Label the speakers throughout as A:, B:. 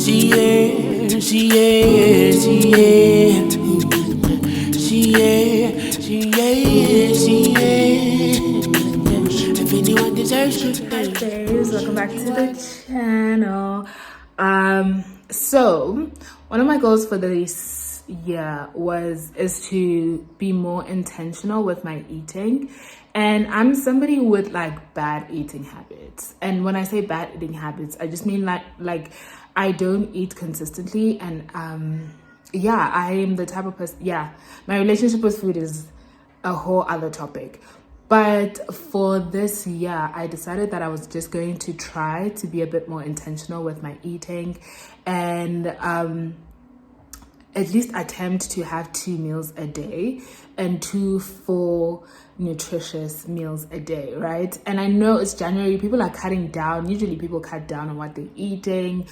A: Faves, welcome back to the channel. So one of my goals for this year is to be more intentional with my eating. And I'm somebody with like bad eating habits. And when I say bad eating habits, I just mean like I don't eat consistently. And I am the type of person, my relationship with food is a whole other topic. But for this year, I decided that I was just going to try to be a bit more intentional with my eating and at least attempt to have 2 meals a day and 2 full nutritious meals a day, right? And I know it's January, people are cutting down. Usually people cut down on what they're eating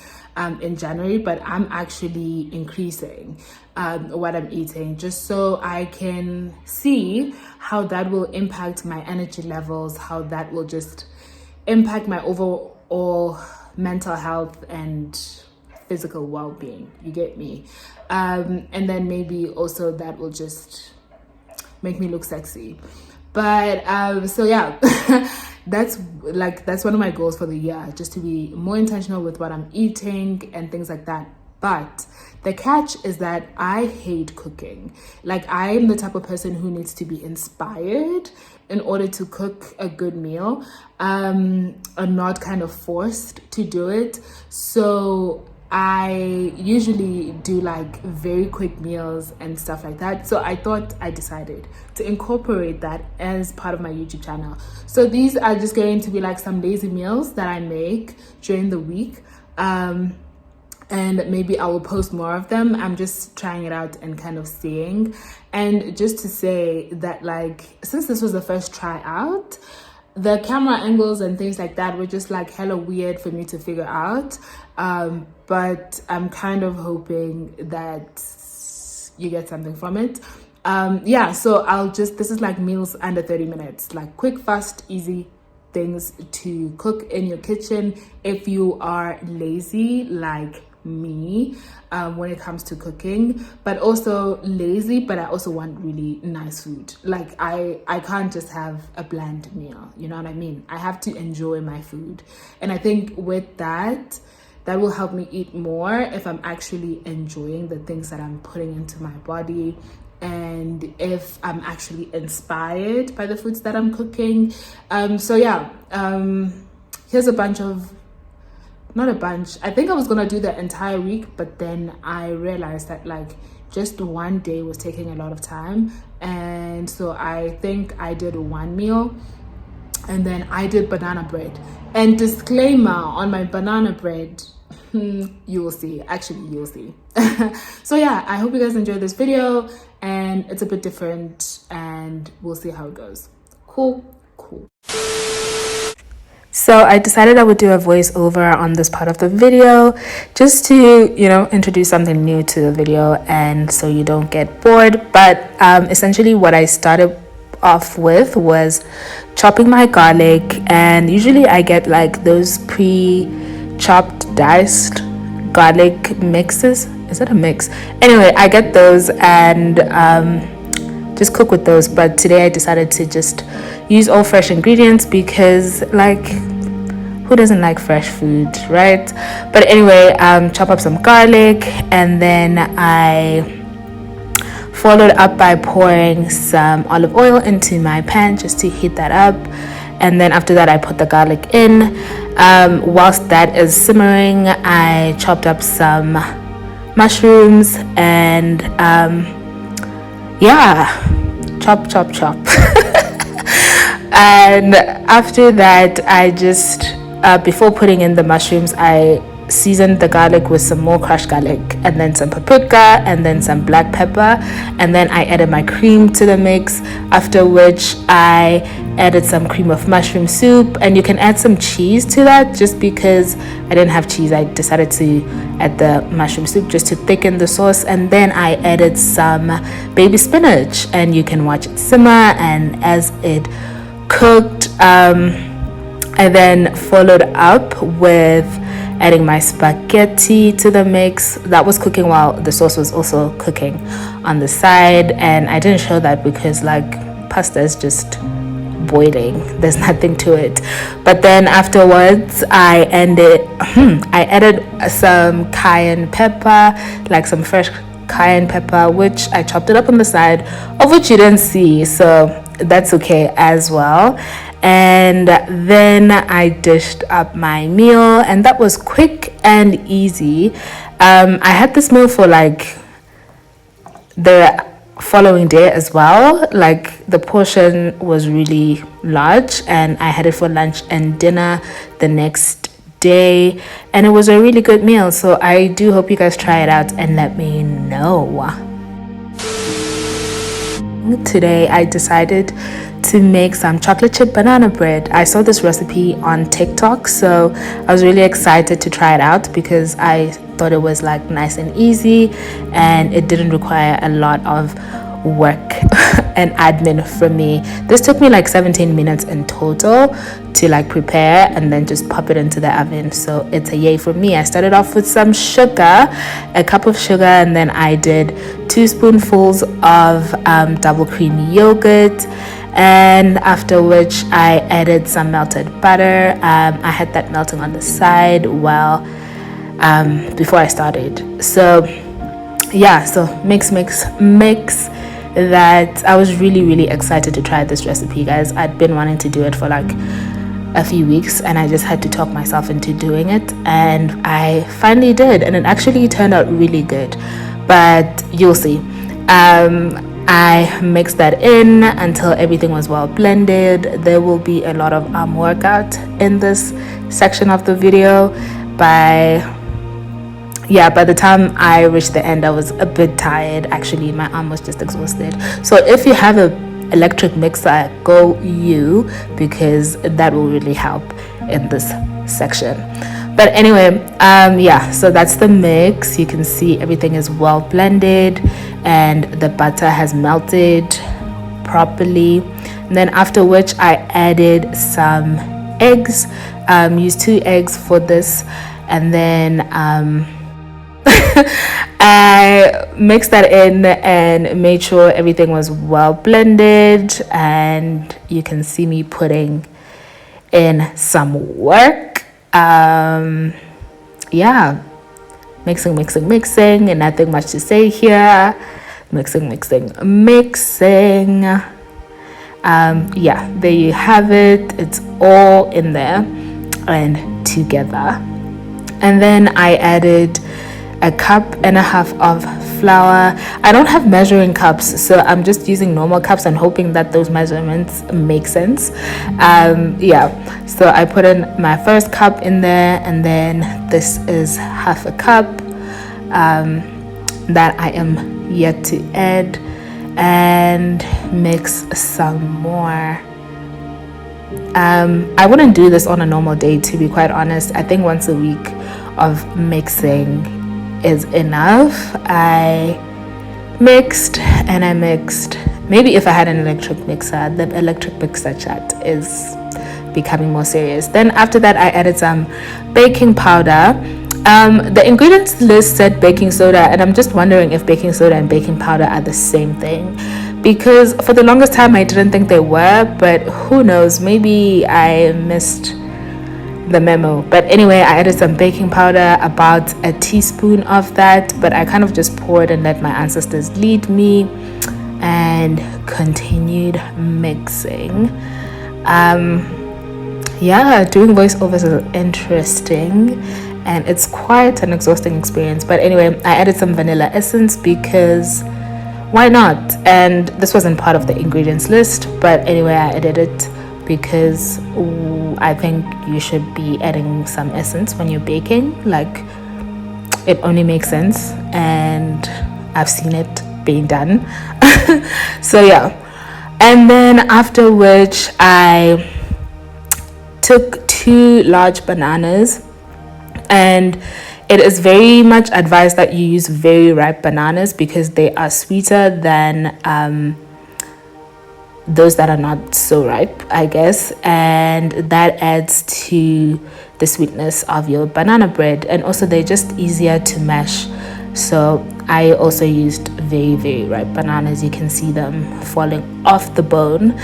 A: in January, but I'm actually increasing what I'm eating just so I can see how that will impact my energy levels, how that will just impact my overall mental health and physical well-being. You get me? And then maybe also that will just make me look sexy. But that's one of my goals for the year, just to be more intentional with what I'm eating and things like that. But the catch is that I hate cooking. Like, I am the type of person who needs to be inspired in order to cook a good meal. I'm not kind of forced to do it. So I usually do like very quick meals and stuff like that. So I decided to incorporate that as part of my YouTube channel. So these are just going to be like some lazy meals that I make during the week. And maybe I will post more of them. I'm just trying it out and kind of seeing. And just to say that, like, since this was the first try out, the camera angles and things like that were just like hella weird for me to figure out. But I'm kind of hoping that you get something from it. So this is like meals under 30 minutes, like quick, fast, easy things to cook in your kitchen if you are lazy like me when it comes to cooking, but also lazy, but I also want really nice food. Like I can't just have a bland meal, you know what I mean? I have to enjoy my food. And I think with that will help me eat more if I'm actually enjoying the things that I'm putting into my body, and if I'm actually inspired by the foods that I'm cooking. Here's a bunch of, not a bunch, I think I was gonna do the entire week, but then I realized that like just one day was taking a lot of time, and so I think I did 1 meal, and then I did banana bread. And disclaimer on my banana bread, you will see. Actually, you'll see. So yeah, I hope you guys enjoyed this video, and it's a bit different, and we'll see how it goes. Cool. So I decided I would do a voiceover on this part of the video just to, introduce something new to the video and so you don't get bored. But essentially what I started off with was chopping my garlic, and usually I get like those pre-chopped diced garlic mixes. Is it a mix? Anyway, I get those and just cook with those. But today I decided to just use all fresh ingredients because, like, who doesn't like fresh food, right? But anyway, chop up some garlic, and then I followed up by pouring some olive oil into my pan just to heat that up. And then after that I put the garlic in. Whilst that is simmering, I chopped up some mushrooms and chop. And after that I just before putting in the mushrooms, I seasoned the garlic with some more crushed garlic, and then some paprika, and then some black pepper, and then I added my cream to the mix, after which I added some cream of mushroom soup. And you can add some cheese to that. Just because I didn't have cheese, I decided to add the mushroom soup just to thicken the sauce. And then I added some baby spinach, and you can watch it simmer. And as it cooked, I then followed up with adding my spaghetti to the mix. That was cooking while the sauce was also cooking on the side, and I didn't show that because like pasta is just boiling, there's nothing to it. But then afterwards I added some cayenne pepper, like some fresh cayenne pepper, which I chopped it up on the side, of which you didn't see, so that's okay as well. And then I dished up my meal, and that was quick and easy. I had this meal for like the following day as well. Like the portion was really large, and I had it for lunch and dinner the next day, and it was a really good meal. So I do hope you guys try it out and let me know. Today I decided to make some chocolate chip banana bread. I saw this recipe on TikTok, so I was really excited to try it out because I thought it was like nice and easy, and it didn't require a lot of work and admin from me. This took me like 17 minutes in total to like prepare and then just pop it into the oven, so it's a yay for me. I started off with some sugar, a cup of sugar, and then I did 2 spoonfuls of double cream yogurt, and after which I added some melted butter. I had that melting on the side while before I started. So yeah, so mix that. I was really excited to try this recipe, guys. I'd been wanting to do it for like a few weeks, and I just had to talk myself into doing it, and I finally did, and it actually turned out really good. But you'll see. I mixed that in until everything was well blended. There will be a lot of arm workout in this section of the video. By the time I reached the end, I was a bit tired. Actually, my arm was just exhausted. So if you have an electric mixer, go you, because that will really help in this section. But anyway, so that's the mix. You can see everything is well blended and the butter has melted properly. And then after which I added some eggs, used 2 eggs for this, and then I mixed that in and made sure everything was well blended. And you can see me putting in some work. Mixing, and nothing much to say here. Mixing. There you have it. It's all in there and together. And then I added 1.5 cups of flour. I don't have measuring cups, so I'm just using normal cups and hoping that those measurements make sense. So I put in my first cup in there, and then this is 1/2 cup that I am yet to add, and mix some more. I wouldn't do this on a normal day, to be quite honest. I think once a week of mixing is enough. I mixed. Maybe if I had an electric mixer. The electric mixer chat is becoming more serious. Then after that, I added some baking powder. The ingredients list said baking soda, and I'm just wondering if baking soda and baking powder are the same thing, because for the longest time I didn't think they were, but who knows, maybe I missed the memo. But anyway, I added some baking powder, about a teaspoon of that, but I kind of just poured and let my ancestors lead me, and continued mixing. Doing voiceovers is interesting, and it's quite an exhausting experience. But anyway, I added some vanilla essence because why not? And this wasn't part of the ingredients list, but anyway, I added it because I think you should be adding some essence when you're baking. Like, it only makes sense, and I've seen it being done. So yeah, and then after which I took 2 large bananas, and it is very much advised that you use very ripe bananas because they are sweeter than those that are not so ripe, I guess, and that adds to the sweetness of your banana bread. And also they're just easier to mash, so I also used very ripe bananas. You can see them falling off the bone,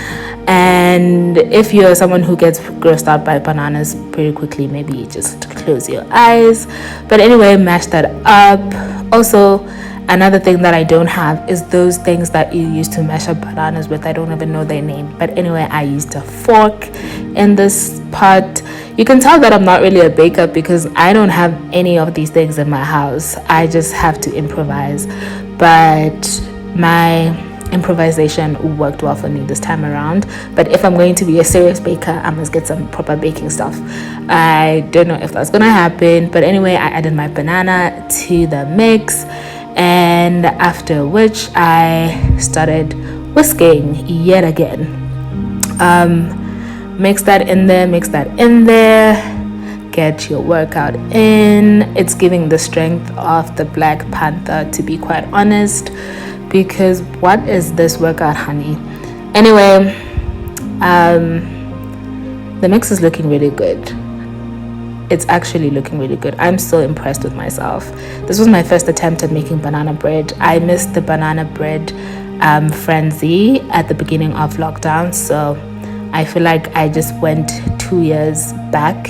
A: and if you're someone who gets grossed out by bananas pretty quickly, maybe just close your eyes. But anyway, mash that up. Also, another thing that I don't have is those things that you use to mash up bananas with. I don't even know their name. But anyway, I used a fork in this pot. You can tell that I'm not really a baker because I don't have any of these things in my house. I just have to improvise. But my improvisation worked well for me this time around. But if I'm going to be a serious baker, I must get some proper baking stuff. I don't know if that's gonna happen. But anyway, I added my banana to the mix, and after which I started whisking yet again. Mix that in there, get your workout in. It's giving the strength of the Black Panther, to be quite honest, because what is this workout, honey? Anyway, the mix is looking really good. It's actually looking really good. I'm so impressed with myself. This was my first attempt at making banana bread. I missed the banana bread frenzy at the beginning of lockdown, so I feel like I just went 2 years back.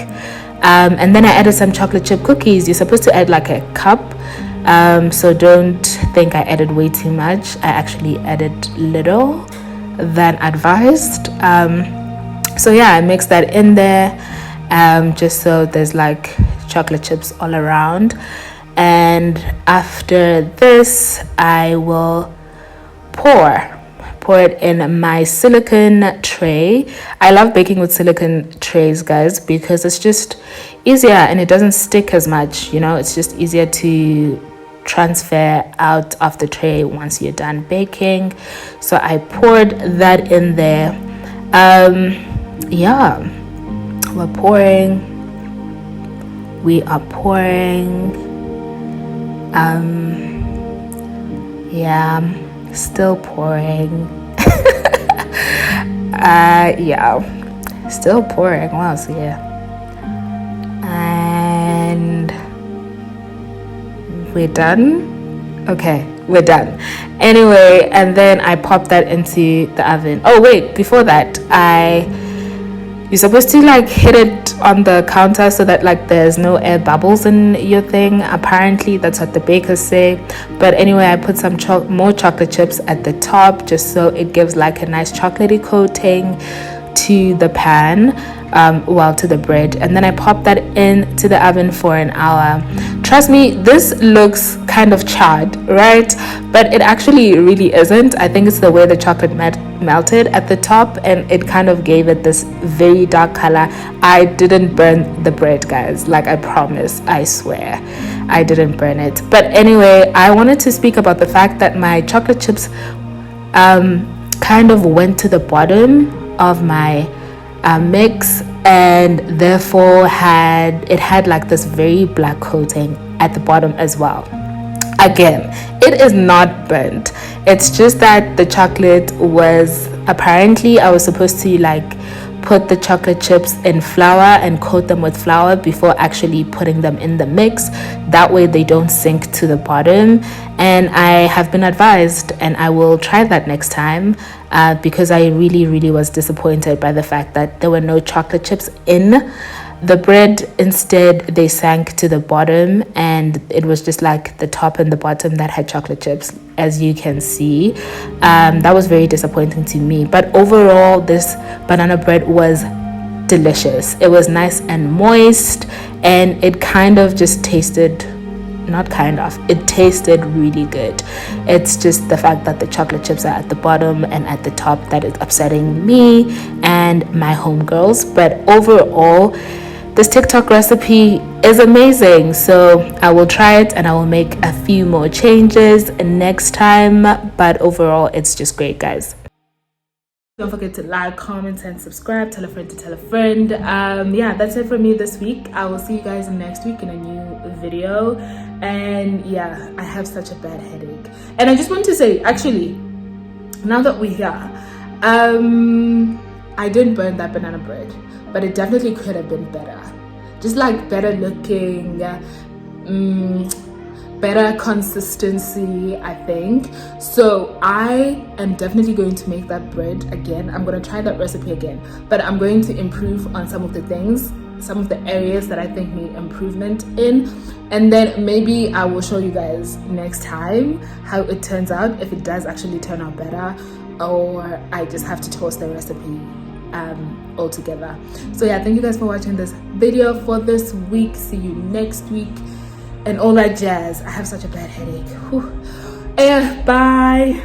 A: And then I added some chocolate chip cookies. You're supposed to add like a cup, so don't think I added way too much. I actually added little than advised. So yeah, I mixed that in there, just so there's like chocolate chips all around. And after this, I will pour it in my silicone tray. I love baking with silicone trays, guys, because it's just easier and it doesn't stick as much. You know, it's just easier to transfer out of the tray once you're done baking. So I poured that in there. Yeah, we are pouring. Yeah, still pouring. Yeah, still pouring. What else? Yeah, and we're done. Okay, we're done. Anyway, and then I popped that into the oven. Oh wait, before that, you're supposed to like hit it on the counter so that like there's no air bubbles in your thing. Apparently that's what the bakers say. But anyway, I put some more chocolate chips at the top just so it gives like a nice chocolatey coating to the pan, to the bread, and then I popped that into the oven for an hour. Trust me, this looks kind of charred, right? But it actually really isn't. I think it's the way the chocolate melted at the top, and it kind of gave it this very dark color. I didn't burn the bread, guys. Like, I promise, I swear I didn't burn it. But anyway, I wanted to speak about the fact that my chocolate chips kind of went to the bottom of my mix, and therefore had like this very black coating at the bottom as well. Again, it is not burnt. It's just that the chocolate was, apparently I was supposed to like put the chocolate chips in flour and coat them with flour before actually putting them in the mix. That way they don't sink to the bottom. And I have been advised, and I will try that next time, because I really was disappointed by the fact that there were no chocolate chips in the bread. Instead, they sank to the bottom, and it was just like the top and the bottom that had chocolate chips, as you can see. That was very disappointing to me. But overall, this banana bread was delicious. It was nice and moist, and it kind of just tasted, it tasted really good. It's just the fact that the chocolate chips are at the bottom and at the top that is upsetting me and my homegirls. But overall, this TikTok recipe is amazing, so I will try it and I will make a few more changes next time. But overall, it's just great, guys. Don't forget to like, comment, and subscribe. Tell a friend to tell a friend. Yeah, that's it for me this week. I will see you guys next week in a new video. And yeah, I have such a bad headache. And I just want to say, actually, now that we're here, I didn't burn that banana bread, but it definitely could have been better. Just like better looking, better consistency, I think. So I am definitely going to make that bread again. I'm going to try that recipe again, but I'm going to improve on some of the things, some of the areas that I think need improvement in, and then maybe I will show you guys next time how it turns out, if it does actually turn out better, or I just have to toss the recipe altogether. So yeah, thank you guys for watching this video for this week. See you next week and all that jazz. I have such a bad headache. Whew. And bye.